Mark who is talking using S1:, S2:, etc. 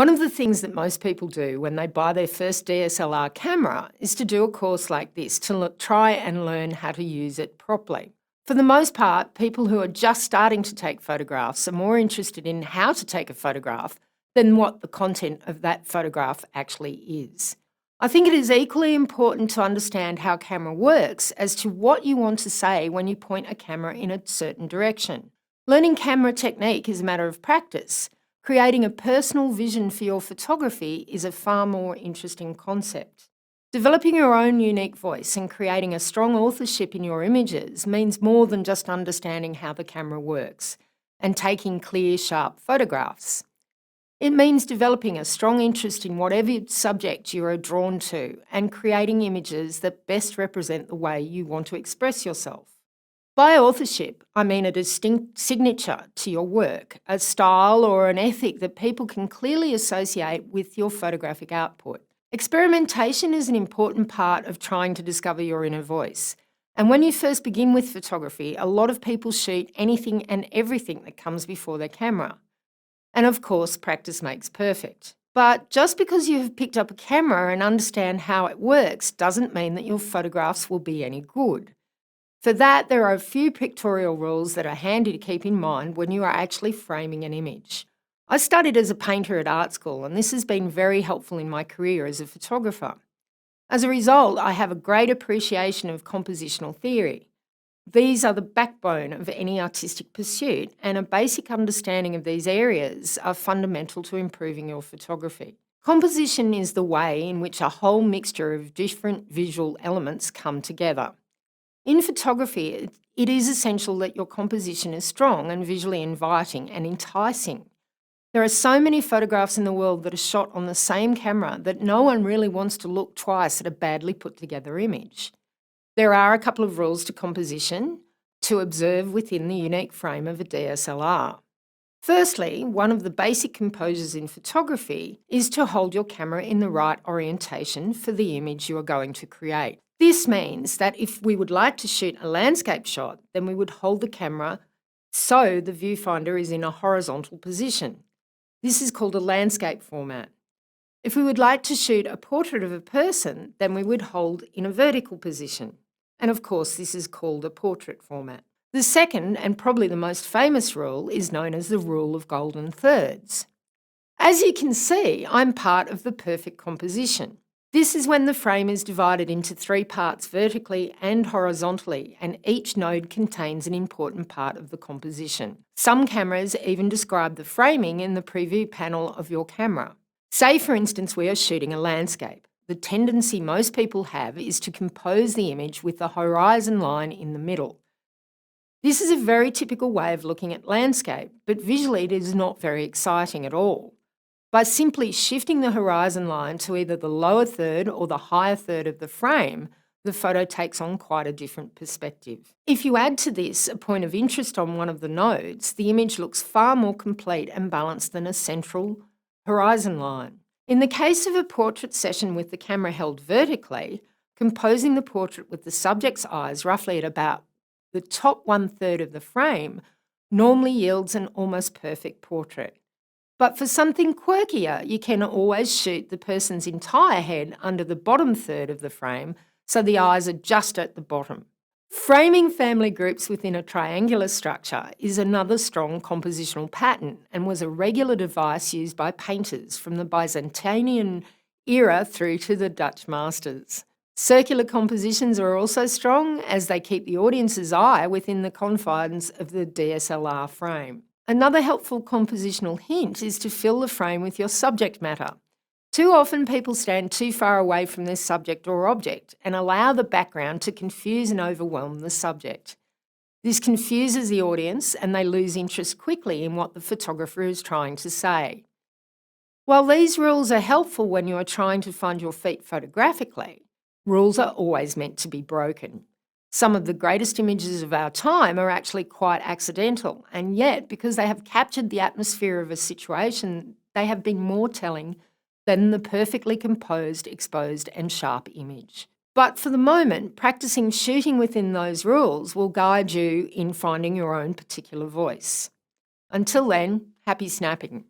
S1: One of the things that most people do when they buy their first DSLR camera is to do a course like this to try and learn how to use it properly. For the most part, people who are just starting to take photographs are more interested in how to take a photograph than what the content of that photograph actually is. I think it is equally important to understand how camera works as to what you want to say when you point a camera in a certain direction. Learning camera technique is a matter of practice. Creating a personal vision for your photography is a far more interesting concept. Developing your own unique voice and creating a strong authorship in your images means more than just understanding how the camera works and taking clear, sharp photographs. It means developing a strong interest in whatever subject you are drawn to and creating images that best represent the way you want to express yourself. By authorship, I mean a distinct signature to your work, a style or an ethic that people can clearly associate with your photographic output. Experimentation is an important part of trying to discover your inner voice. And when you first begin with photography, a lot of people shoot anything and everything that comes before their camera. And of course, practice makes perfect. But just because you have picked up a camera and understand how it works doesn't mean that your photographs will be any good. For that, there are a few pictorial rules that are handy to keep in mind when you are actually framing an image. I studied as a painter at art school, and this has been very helpful in my career as a photographer. As a result, I have a great appreciation of compositional theory. These are the backbone of any artistic pursuit, and a basic understanding of these areas are fundamental to improving your photography. Composition is the way in which a whole mixture of different visual elements come together. In photography, it is essential that your composition is strong and visually inviting and enticing. There are so many photographs in the world that are shot on the same camera that no one really wants to look twice at a badly put together image. There are a couple of rules to composition to observe within the unique frame of a DSLR. Firstly, one of the basic composures in photography is to hold your camera in the right orientation for the image you are going to create. This means that if we would like to shoot a landscape shot, then we would hold the camera so the viewfinder is in a horizontal position. This is called a landscape format. If we would like to shoot a portrait of a person, then we would hold in a vertical position. And of course, this is called a portrait format. The second, and probably the most famous rule, is known as the rule of golden thirds. As you can see, I'm part of the perfect composition. This is when the frame is divided into 3 parts vertically and horizontally, and each node contains an important part of the composition. Some cameras even describe the framing in the preview panel of your camera. Say, for instance, we are shooting a landscape. The tendency most people have is to compose the image with the horizon line in the middle. This is a very typical way of looking at landscape, but visually it is not very exciting at all. By simply shifting the horizon line to either the lower third or the higher third of the frame, the photo takes on quite a different perspective. If you add to this a point of interest on one of the nodes, the image looks far more complete and balanced than a central horizon line. In the case of a portrait session with the camera held vertically, composing the portrait with the subject's eyes roughly at about the top 1/3 of the frame normally yields an almost perfect portrait. But for something quirkier, you can always shoot the person's entire head under the bottom third of the frame, so the eyes are just at the bottom. Framing family groups within a triangular structure is another strong compositional pattern and was a regular device used by painters from the Byzantine era through to the Dutch masters. Circular compositions are also strong as they keep the audience's eye within the confines of the DSLR frame. Another helpful compositional hint is to fill the frame with your subject matter. Too often people stand too far away from their subject or object and allow the background to confuse and overwhelm the subject. This confuses the audience and they lose interest quickly in what the photographer is trying to say. While these rules are helpful when you are trying to find your feet photographically, rules are always meant to be broken. Some of the greatest images of our time are actually quite accidental, and yet, because they have captured the atmosphere of a situation, they have been more telling than the perfectly composed, exposed and sharp image. But for the moment, practicing shooting within those rules will guide you in finding your own particular voice. Until then, happy snapping.